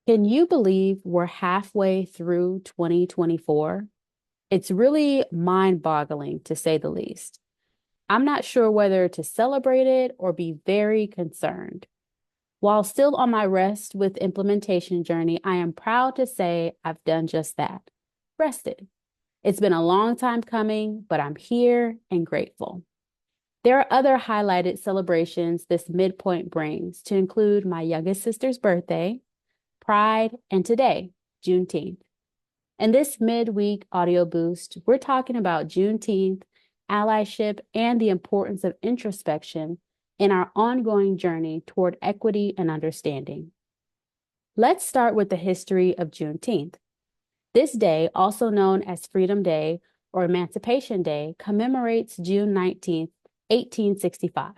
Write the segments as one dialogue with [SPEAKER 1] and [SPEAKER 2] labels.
[SPEAKER 1] Can you believe we're halfway through 2024? It's really mind-boggling to say the least. I'm not sure whether to celebrate it or be very concerned. While still on my rest with implementation journey, I am proud to say I've done just that. Rested. It's been a long time coming, but I'm here and grateful. There are other highlighted celebrations this midpoint brings, to include my youngest sister's birthday, Pride, and today, Juneteenth. In this midweek audio boost, we're talking about Juneteenth, allyship, and the importance of introspection in our ongoing journey toward equity and understanding. Let's start with the history of Juneteenth. This day, also known as Freedom Day or Emancipation Day, commemorates June 19th, 1865.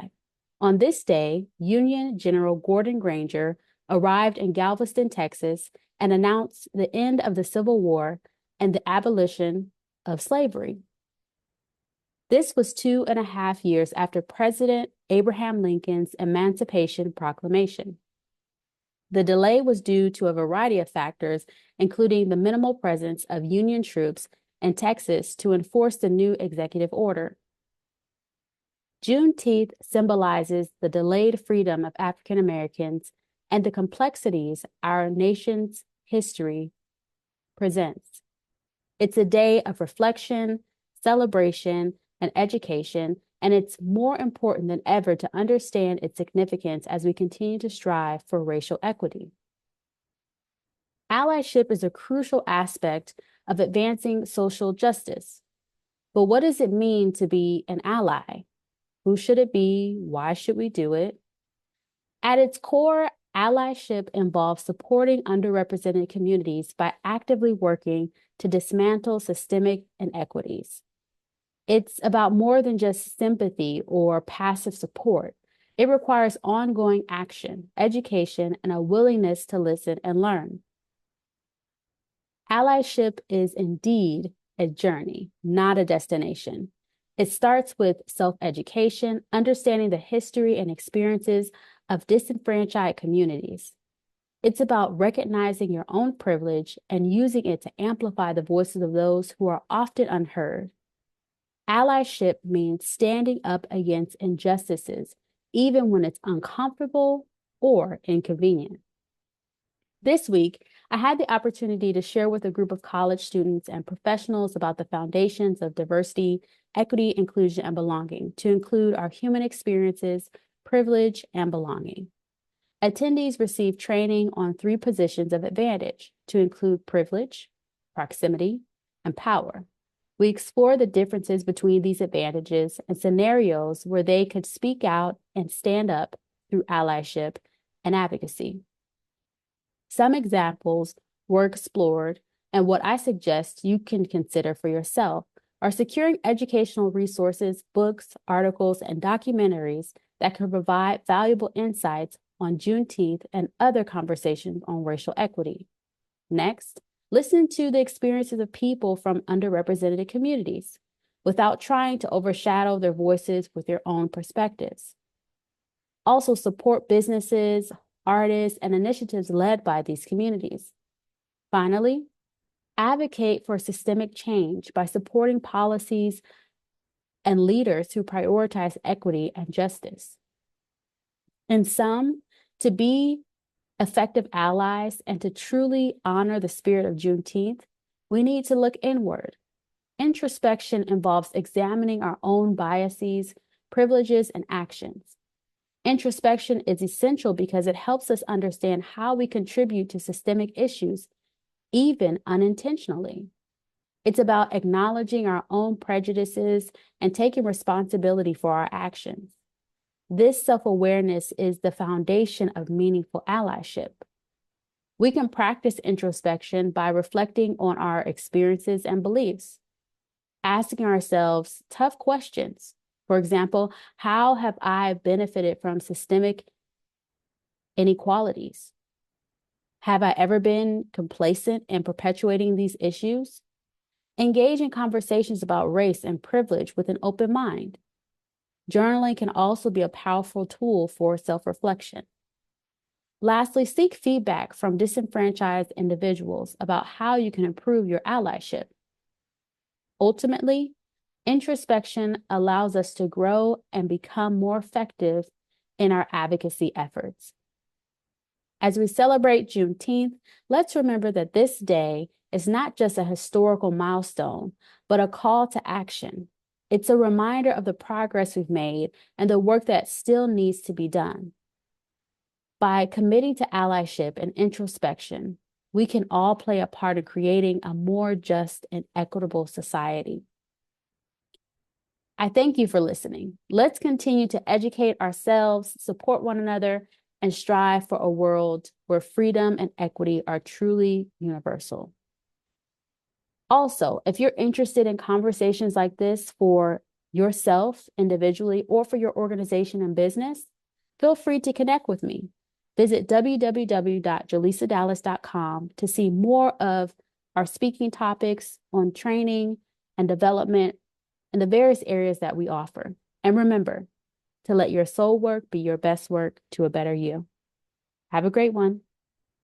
[SPEAKER 1] On this day, Union General Gordon Granger arrived in Galveston, Texas, and announced the end of the Civil War and the abolition of slavery. This was 2.5 years after President Abraham Lincoln's Emancipation Proclamation. The delay was due to a variety of factors, including the minimal presence of Union troops in Texas to enforce the new executive order. Juneteenth symbolizes the delayed freedom of African Americans and the complexities our nation's history presents. It's a day of reflection, celebration, and education, and it's more important than ever to understand its significance as we continue to strive for racial equity. Allyship is a crucial aspect of advancing social justice. But what does it mean to be an ally? Who should it be? Why should we do it? At its core, allyship involves supporting underrepresented communities by actively working to dismantle systemic inequities. It's about more than just sympathy or passive support. It requires ongoing action, education, and a willingness to listen and learn. Allyship is indeed a journey, not a destination. It starts with self-education, understanding the history and experiences of disenfranchised communities. It's about recognizing your own privilege and using it to amplify the voices of those who are often unheard. Allyship means standing up against injustices, even when it's uncomfortable or inconvenient. This week, I had the opportunity to share with a group of college students and professionals about the foundations of diversity, equity, inclusion, and belonging, to include our human experiences, privilege, and belonging. Attendees received training on 3 positions of advantage, to include privilege, proximity, and power. We explore the differences between these advantages and scenarios where they could speak out and stand up through allyship and advocacy. Some examples were explored, and what I suggest you can consider for yourself are securing educational resources, books, articles, and documentaries that can provide valuable insights on Juneteenth and other conversations on racial equity. Next, listen to the experiences of people from underrepresented communities without trying to overshadow their voices with your own perspectives. Also, support businesses, artists, and initiatives led by these communities. Finally, advocate for systemic change by supporting policies and leaders who prioritize equity and justice. In sum, to be effective allies and to truly honor the spirit of Juneteenth, we need to look inward. Introspection involves examining our own biases, privileges, and actions. Introspection is essential because it helps us understand how we contribute to systemic issues, even unintentionally. It's about acknowledging our own prejudices and taking responsibility for our actions. This self-awareness is the foundation of meaningful allyship. We can practice introspection by reflecting on our experiences and beliefs, asking ourselves tough questions. For example, how have I benefited from systemic inequalities? Have I ever been complacent in perpetuating these issues? Engage in conversations about race and privilege with an open mind. Journaling can also be a powerful tool for self-reflection. Lastly, seek feedback from disenfranchised individuals about how you can improve your allyship. Ultimately, introspection allows us to grow and become more effective in our advocacy efforts. As we celebrate Juneteenth, let's remember that this day is not just a historical milestone, but a call to action. It's a reminder of the progress we've made and the work that still needs to be done. By committing to allyship and introspection, we can all play a part in creating a more just and equitable society. I thank you for listening. Let's continue to educate ourselves, support one another, and strive for a world where freedom and equity are truly universal. Also, if you're interested in conversations like this for yourself individually or for your organization and business, feel free to connect with me. Visit www.jaleesadallas.com to see more of our speaking topics on training and development and the various areas that we offer. And remember to let your soul work be your best work to a better you. Have a great one.